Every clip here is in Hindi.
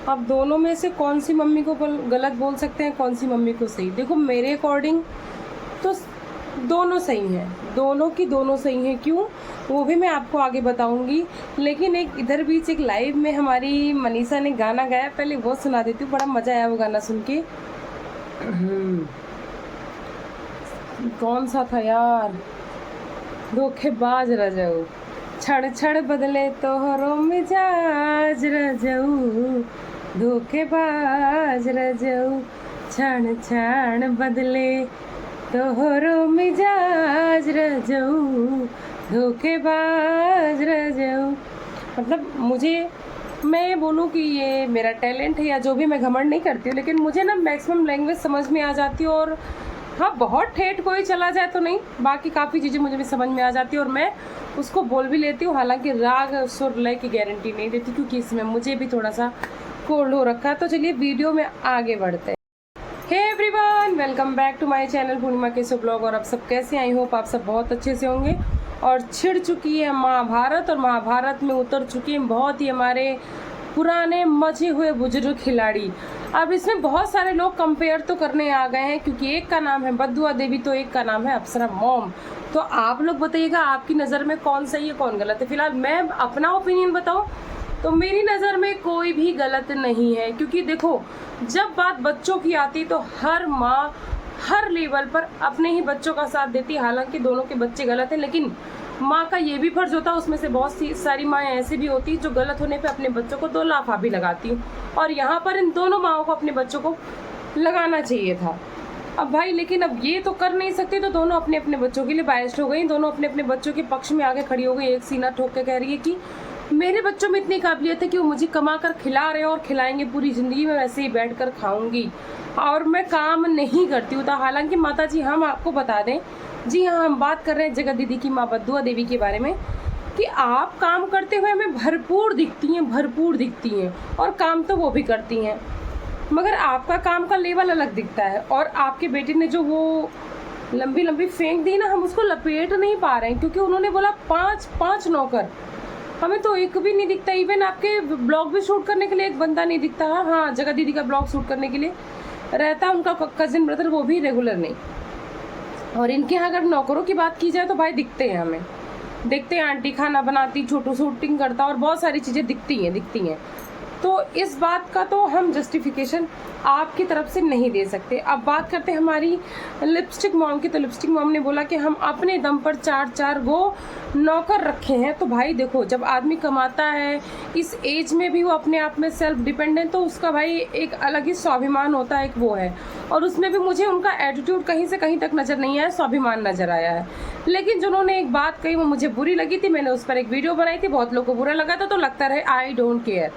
आप दोनों में से कौन सी मम्मी को गलत बोल सकते हैं, कौन सी मम्मी को सही? देखो मेरे अकॉर्डिंग तो दोनों सही हैं, दोनों की दोनों सही हैं। क्यों, वो भी मैं आपको आगे बताऊंगी। लेकिन एक इधर बीच एक लाइव में हमारी मनीषा ने गाना गाया, पहले वो सुना देती हूँ, बड़ा मज़ा आया वो गाना सुन के। कौन सा था यार? धोखेबाज रह जाऊ, छड़ छड़ बदले तोहरो मिजाज रह जाऊ, धोखेबाज रह जाऊ, क्षण क्षण बदले तोहरो मिजाज रह जाऊ, धोखेबाज रह जाऊ। मतलब मुझे, मैं बोलूँ कि ये मेरा टैलेंट है या जो भी, मैं घमंड नहीं करती हूँ, लेकिन मुझे ना मैक्सिमम लैंग्वेज समझ में आ जाती है। और हाँ, बहुत ठेठ कोई चला जाए तो नहीं, बाकी काफ़ी चीज़ें मुझे भी समझ में आ जाती है और मैं उसको बोल भी लेती हूँ। हालांकि राग सुर लय की गारंटी नहीं देती, क्योंकि इसमें मुझे भी थोड़ा सा कोल्ड हो रखा है। तो चलिए वीडियो में आगे बढ़ते हैं। Hey everyone, welcome back to my channel Purnima केसो ब्लॉग। और आप सब कैसे? आई होप आप सब बहुत अच्छे से होंगे। और छिड़ चुकी है महाभारत, और महाभारत में उतर चुके हैं बहुत ही हमारे पुराने मचे हुए बुजुर्ग खिलाड़ी। अब इसमें बहुत सारे लोग कंपेयर तो करने आ गए हैं, क्योंकि एक का नाम है बद्दुआ देवी तो एक का नाम है अप्सरा मॉम। तो आप लोग बताइएगा आपकी नज़र में कौन सही है कौन गलत है। फिलहाल मैं अपना ओपिनियन बताऊं तो मेरी नज़र में कोई भी गलत नहीं है, क्योंकि देखो जब बात बच्चों की आती तो हर माँ हर लेवल पर अपने ही बच्चों का साथ देती है। हालांकि दोनों के बच्चे गलत हैं, लेकिन माँ का ये भी फर्ज होता है। उसमें से बहुत सी सारी माँ ऐसी भी होती जो गलत होने पे अपने बच्चों को दो लाफा भी लगाती हैं, और यहाँ पर इन दोनों माँओं को अपने बच्चों को लगाना चाहिए था। अब भाई लेकिन अब ये तो कर नहीं सकते, तो दोनों अपने अपने बच्चों के लिए बायस्ड हो गई, दोनों अपने अपने बच्चों के पक्ष में आगे खड़ी हो गई। एक सीना ठोक के कह रही है कि मेरे बच्चों में इतनी काबिलियत है कि वो मुझे कमा कर खिला रहे हैं और खिलाएंगे पूरी ज़िंदगी में, वैसे ही बैठ कर खाऊंगी और मैं काम नहीं करती हूँ। तो हालांकि माता जी हम आपको बता दें, जी हाँ, हम बात कर रहे हैं जगत दीदी की माँ बद्दुआ देवी के बारे में, कि आप काम करते हुए हमें भरपूर दिखती हैं और काम तो वो भी करती हैं, मगर आपका काम का लेवल अलग दिखता है। और आपके बेटे ने जो वो लंबी लंबी फेंक दी ना, हम उसको लपेट नहीं पा रहे हैं, क्योंकि उन्होंने बोला 5 नौकर, हमें तो एक भी नहीं दिखता। इवन आपके ब्लॉग भी शूट करने के लिए एक बंदा नहीं दिखता। हाँ, जगत दीदी का ब्लॉग शूट करने के लिए रहता उनका कजिन ब्रदर, वो भी रेगुलर नहीं। और इनके यहाँ अगर नौकरों की बात की जाए तो भाई दिखते हैं, हमें दिखते हैं। आंटी खाना बनाती, छोटू शूटिंग करता, और बहुत सारी चीज़ें दिखती हैं। तो इस बात का तो हम जस्टिफिकेशन आपकी तरफ से नहीं दे सकते। अब बात करते हैं हमारी लिपस्टिक मॉम की। तो लिपस्टिक मॉम ने बोला कि हम अपने दम पर 4 गो नौकर रखे हैं। तो भाई देखो, जब आदमी कमाता है इस एज में भी वो अपने आप में सेल्फ डिपेंडेंट, तो उसका भाई एक अलग ही स्वाभिमान होता है, एक वो है। और उसमें भी मुझे उनका एटीट्यूड कहीं से कहीं तक नज़र नहीं आया, स्वाभिमान नज़र आया है। लेकिन जिन्होंने एक बात कही वो मुझे बुरी लगी थी, मैंने उस पर एक वीडियो बनाई थी, बहुत लोगों को बुरा लगा था, तो लगता रहे आई डोंट केयर।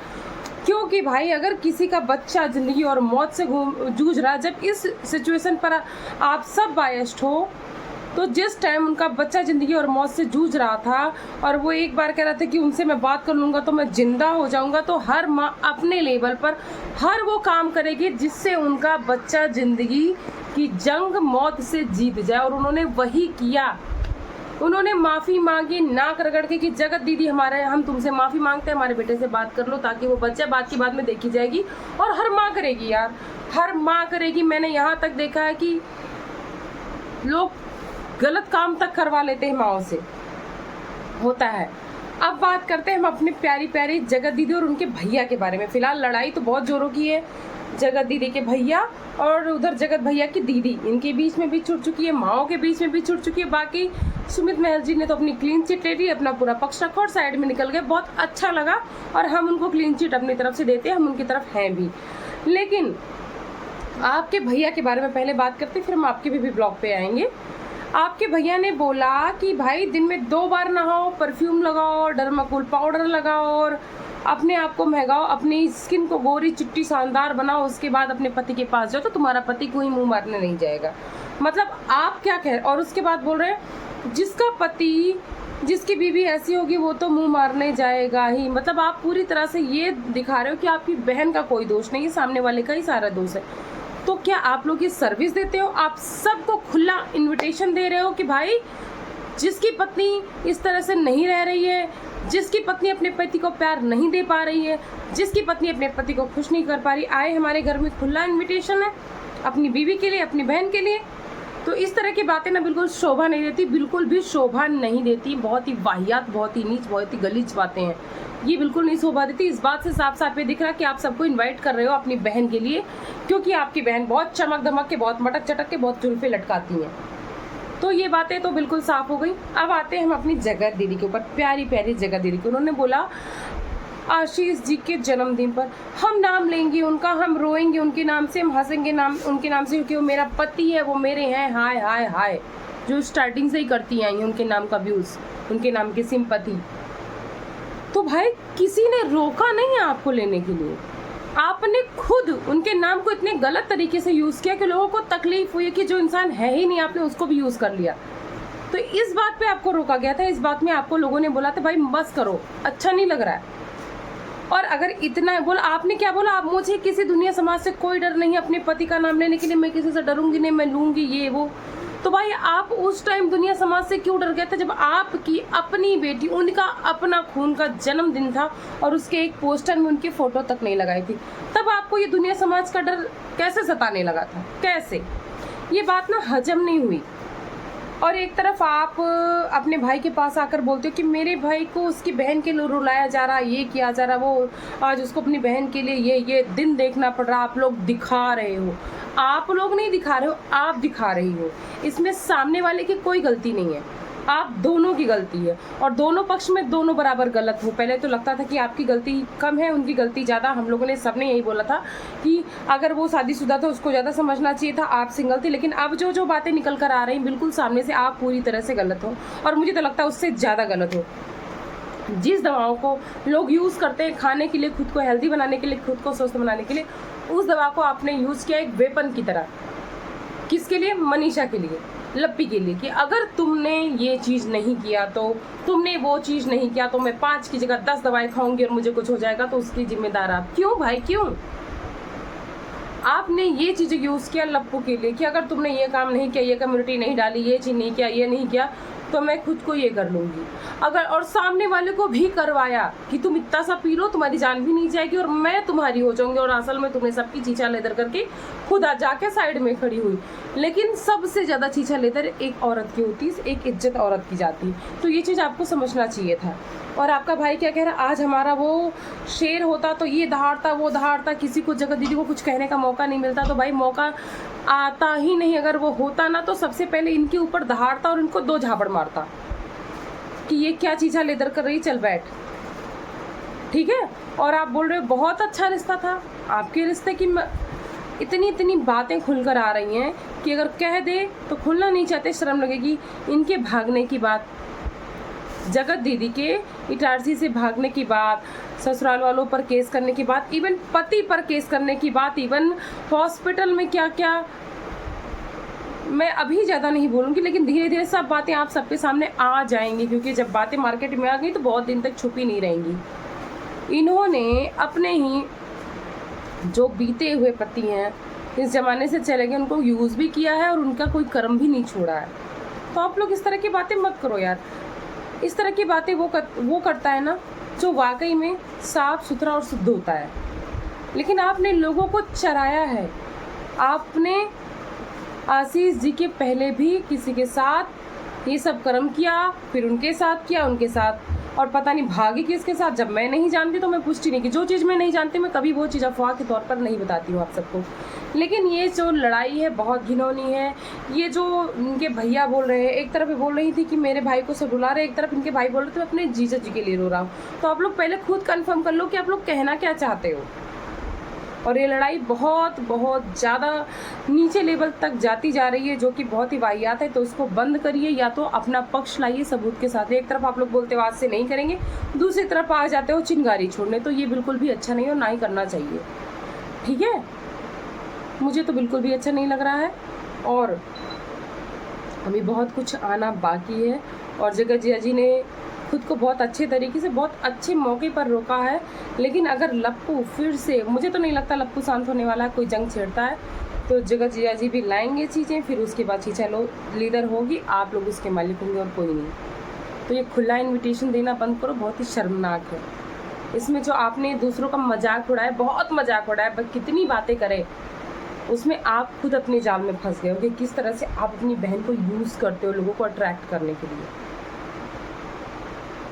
क्योंकि भाई अगर किसी का बच्चा ज़िंदगी और मौत से जूझ रहा, जब इस सिचुएशन पर आप सब बायस्ड हो, तो जिस टाइम उनका बच्चा ज़िंदगी और मौत से जूझ रहा था और वो एक बार कह रहा था कि उनसे मैं बात कर लूँगा तो मैं ज़िंदा हो जाऊँगा, तो हर माँ अपने लेवल पर हर वो काम करेगी जिससे उनका बच्चा ज़िंदगी की जंग मौत से जीत जाए, और उन्होंने वही किया। उन्होंने माफ़ी मांगी नाक रगड़ के कि जगत दीदी हमारे, हम तुमसे माफ़ी मांगते हैं, हमारे बेटे से बात कर लो ताकि वो बच्चा बात की बाद में देखी जाएगी। और हर माँ करेगी यार, हर माँ करेगी। मैंने यहाँ तक देखा है कि लोग गलत काम तक करवा लेते हैं माँओं से, होता है। अब बात करते हैं हम अपनी प्यारी प्यारी जगत दीदी और उनके भैया के बारे में। फिलहाल लड़ाई तो बहुत जोरों की है, जगत दीदी के भैया और उधर जगत भैया की दीदी, इनके बीच में भी छूट चुकी है, माओ के बीच में भी छूट चुकी है। बाकी सुमित महल जी ने तो अपनी क्लीन चिट ले ली, अपना पूरा पक्ष रखा और साइड में निकल गए। बहुत अच्छा लगा, और हम उनको क्लीन चिट अपनी तरफ से देते हैं, हम उनकी तरफ हैं भी। लेकिन आपके भैया के बारे में पहले बात करते, फिर हम आपके भी ब्लॉग पे आएंगे। आपके भैया ने बोला कि भाई दिन में 2 बार नहाओ, परफ्यूम लगाओ, डर्माकोल पाउडर लगाओ और अपने आप को महंगाओ, अपनी स्किन को गोरी चिट्टी शानदार बनाओ, उसके बाद अपने पति के पास जाओ तो तुम्हारा पति कोई मुंह मारने नहीं जाएगा। मतलब आप क्या कह रहे? और उसके बाद बोल रहे हैं जिसका पति, जिसकी बीवी ऐसी होगी वो तो मुंह मारने जाएगा ही। मतलब आप पूरी तरह से ये दिखा रहे हो कि आपकी बहन का कोई दोष नहीं है, सामने वाले का ही सारा दोष है। तो क्या आप लोग ये सर्विस देते हो? आप सबको खुला इन्विटेशन दे रहे हो कि भाई जिसकी पत्नी इस तरह से नहीं रह रही है, जिसकी पत्नी अपने पति को प्यार नहीं दे पा रही है, जिसकी पत्नी अपने पति को खुश नहीं कर पा रही, आए हमारे घर में खुला इन्विटेशन है अपनी बीवी के लिए, अपनी बहन के लिए। तो इस तरह की बातें ना बिल्कुल शोभा नहीं देती, बिल्कुल भी शोभा नहीं देती। बहुत ही वाहियात, बहुत ही नीच, बहुत ही गलीज बातें हैं, ये बिल्कुल नहीं शोभा देती। इस बात से साफ साफ ये दिख रहा कि आप सबको इनवाइट कर रहे हो अपनी बहन के लिए, क्योंकि आपकी बहन बहुत चमक धमक के, बहुत मटक चटक के, बहुत जुल्फे लटकाती हैं। तो ये बातें तो बिल्कुल साफ हो गई। अब आते हैं हम अपनी जगत दीदी के ऊपर, प्यारी प्यारी जगत दीदी को। उन्होंने बोला आशीष जी के जन्मदिन पर हम नाम लेंगे उनका, हम रोएंगे उनके नाम से, हम हंसेंगे नाम उनके नाम से, क्योंकि वो मेरा पति है, वो मेरे हैं। हाय हाय हाय, जो स्टार्टिंग से ही करती आई हैं उनके नाम का व्यूज़, उनके नाम की सिंपैथी। तो भाई किसी ने रोका नहीं है आपको लेने के लिए, आपने खुद उनके नाम को इतने गलत तरीके से यूज़ किया कि लोगों को तकलीफ हुई कि जो इंसान है ही नहीं आपने उसको भी यूज़ कर लिया। तो इस बात पे आपको रोका गया था, इस बात में आपको लोगों ने बोला था भाई बस करो, अच्छा नहीं लग रहा है। और अगर इतना बोला, आपने क्या बोला, आप मुझे किसी दुनिया समाज से कोई डर नहीं है अपने पति का नाम लेने के लिए, मैं किसी से डरूंगी नहीं, मैं लूंगी ये वो। तो भाई आप उस टाइम दुनिया समाज से क्यों डर गए थे जब आपकी अपनी बेटी, उनका अपना खून का जन्मदिन था और उसके एक पोस्टर में उनकी फोटो तक नहीं लगाई थी, तब आपको ये दुनिया समाज का डर कैसे सताने लगा था, कैसे? ये बात ना हजम नहीं हुई। और एक तरफ आप अपने भाई के पास आकर बोलते हो कि मेरे भाई को उसकी बहन के लिए रुलाया जा रहा, ये किया जा रहा, वो आज उसको अपनी बहन के लिए ये दिन देखना पड़ रहा। आप लोग दिखा रहे हो, आप लोग नहीं दिखा रहे हो, आप दिखा रही हो। इसमें सामने वाले की कोई गलती नहीं है, आप दोनों की गलती है और दोनों पक्ष में दोनों बराबर गलत हो। पहले तो लगता था कि आपकी गलती कम है, उनकी गलती ज़्यादा। हम लोगों ने सबने यही बोला था कि अगर वो शादीशुदा था उसको ज़्यादा समझना चाहिए था, आप सिंगल थी। लेकिन अब जो जो बातें निकल कर आ रही हैं बिल्कुल सामने से, आप पूरी तरह से गलत हो और मुझे तो लगता है उससे ज़्यादा गलत हो। जिस दवाओं को लोग यूज़ करते हैं खाने के लिए, खुद को हेल्दी बनाने के लिए, खुद को स्वस्थ बनाने के लिए, उस दवा को आपने यूज़ किया एक वेपन की तरह। किसके लिए? मनीषा के लिए, लप्पी के लिए, कि अगर तुमने ये चीज़ नहीं किया तो, तुमने वो चीज़ नहीं किया तो मैं 5 की जगह 10 दवाएं खाऊंगी और मुझे कुछ हो जाएगा, तो उसकी जिम्मेदार आप। क्यों भाई, क्यों आपने ये चीज़ यूज़ किया लप्पू के लिए कि अगर तुमने ये काम नहीं किया, ये कम्युनिटी नहीं डाली, ये चीज़ नहीं किया, ये नहीं किया, तो मैं खुद को ये कर लूँगी। अगर और सामने वाले को भी करवाया कि तुम इतना सा पी लो, तुम्हारी जान भी नहीं जाएगी और मैं तुम्हारी हो जाऊंगी, और असल में तुमने सबकी चीचा लेदर करके खुद आ जाके साइड में खड़ी हुई। लेकिन सबसे ज़्यादा चीचा लेदर एक औरत की होती है, एक इज्जत औरत की जाती। तो ये चीज़ आपको समझना चाहिए था। और आपका भाई क्या कह रहा, आज हमारा वो शेर होता तो ये दहाड़ता, वो दहाड़ता, किसी को जगत दीदी को कुछ कहने का मौका नहीं मिलता। तो भाई मौका आता ही नहीं, अगर वो होता ना तो सबसे पहले इनके ऊपर दहाड़ता और इनको 2 झापड़ मारता कि ये क्या चीज़ा लेदर कर रही, चल बैठ, ठीक है। और आप बोल रहे हो बहुत अच्छा रिश्ता था, आपके रिश्ते की इतनी बातें खुलकर आ रही हैं कि अगर कह दे तो खुलना नहीं चाहते, शर्म लगेगी। इनके भागने की बात, जगत दीदी के इटारसी से भागने की बात, ससुराल वालों पर केस करने की बात, इवन पति पर केस करने की बात, इवन हॉस्पिटल में क्या क्या, मैं अभी ज़्यादा नहीं बोलूँगी, लेकिन धीरे धीरे सब बातें आप सबके सामने आ जाएंगी, क्योंकि जब बातें मार्केट में आ गई तो बहुत दिन तक छुपी नहीं रहेंगी। इन्होंने अपने ही जो बीते हुए पति हैं, इस ज़माने से चले गए, उनको यूज़ भी किया है और उनका कोई कर्म भी नहीं छोड़ा है। तो आप लोग इस तरह की बातें मत करो यार। इस तरह की बातें वो करता है ना जो वाकई में साफ सुथरा और शुद्ध होता है। लेकिन आपने लोगों को चराया है। आपने आशीष जी के पहले भी किसी के साथ ये सब कर्म किया, फिर उनके साथ किया, उनके साथ, और पता नहीं भागी किसके साथ। जब मैं नहीं जानती तो मैं पुष्टि नहीं की। जो चीज़ मैं नहीं जानती मैं कभी वो चीज़ अफवाह के तौर पर नहीं बताती हूँ आप सबको। लेकिन ये जो लड़ाई है बहुत घिनौनी है। ये जो इनके भैया बोल रहे हैं, एक तरफ ये बोल रही थी कि मेरे भाई को सब रुला रहे, एक तरफ इनके भाई बोल रहे थे मैं अपने जीजा जी के लिए रो रहा हूँ। तो आप लोग पहले खुद कंफर्म कर लो कि आप लोग कहना क्या चाहते हो। और ये लड़ाई बहुत बहुत ज़्यादा नीचे लेवल तक जाती जा रही है, जो कि बहुत ही वाहियात है। तो उसको बंद करिए, या तो अपना पक्ष लाइए सबूत के साथ। एक तरफ आप लोग बोलते हो आज से नहीं करेंगे, दूसरी तरफ आ जाते हो चिंगारी छोड़ने। तो ये बिल्कुल भी अच्छा नहीं और ना ही करना चाहिए, ठीक है। मुझे तो बिल्कुल भी अच्छा नहीं लग रहा है और अभी बहुत कुछ आना बाकी है। और जगत जिया जी ने खुद को बहुत अच्छे तरीके से, बहुत अच्छे मौके पर रोका है। लेकिन अगर लप्पू फिर से, मुझे तो नहीं लगता लप्पू शांत होने वाला है, कोई जंग छेड़ता है तो जगत जिया जी भी लाएंगे चीज़ें, फिर उसके बाद चीचा लीडर होगी, आप लोग उसके मालिक होंगे और कोई नहीं। तो ये खुला इन्विटेशन देना बंद करो, बहुत ही शर्मनाक है। इसमें जो आपने दूसरों का मजाक उड़ाया, बहुत मजाक उड़ाया, बस कितनी बातें करे, उसमें आप खुद अपने जाल में फंस गए हो कि किस तरह से आप अपनी बहन को यूज़ करते हो लोगों को अट्रैक्ट करने के लिए।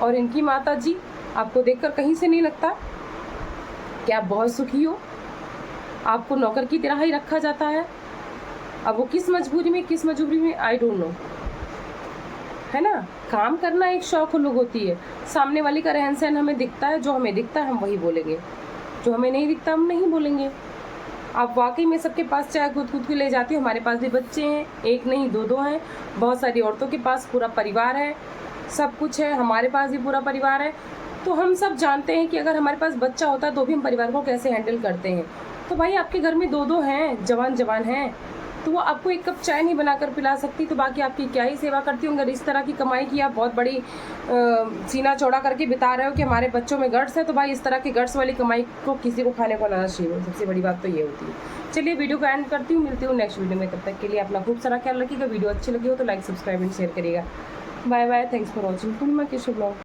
और इनकी माता जी, आपको देखकर कहीं से नहीं लगता कि आप बहुत सुखी हो, आपको नौकर की तरह ही रखा जाता है। अब वो किस मजबूरी में आई डोंट नो, है ना। काम करना एक शौक लोग होती है, सामने वाले का रहन सहन हमें दिखता है, जो हमें दिखता है हम वही बोलेंगे, जो हमें नहीं दिखता हम नहीं बोलेंगे। आप वाकई में सबके पास चाय खुद के ले जाती हो, हमारे पास भी बच्चे हैं, एक नहीं दो हैं, बहुत सारी औरतों के पास पूरा परिवार है, सब कुछ है, हमारे पास भी पूरा परिवार है। तो हम सब जानते हैं कि अगर हमारे पास बच्चा होता है तो भी हम परिवार को कैसे हैंडल करते हैं। तो भाई आपके घर में दो हैं, जवान हैं, तो वो आपको एक कप चाय नहीं बनाकर पिला सकती, तो बाकी आपकी क्या ही सेवा करती होंगे। अगर इस तरह की कमाई की आप बहुत बड़ी सीना चौड़ा करके बिता रहे हो कि हमारे बच्चों में गट्स है, तो भाई इस तरह की गट्स वाली कमाई को किसी को खाने को ना चाहिए। सबसे बड़ी बात तो ये होती है। चलिए वीडियो को एंड करती हूँ, मिलती हूँ नेक्स्ट वीडियो में। तब तक के लिए अपना खूब सारा ख्याल रखिएगा। वीडियो अच्छी लगी हो तो लाइक सब्सक्राइब एंड शेयर करिएगा। Bye bye, thanks for watching Purnima के शुभ ब्लॉग।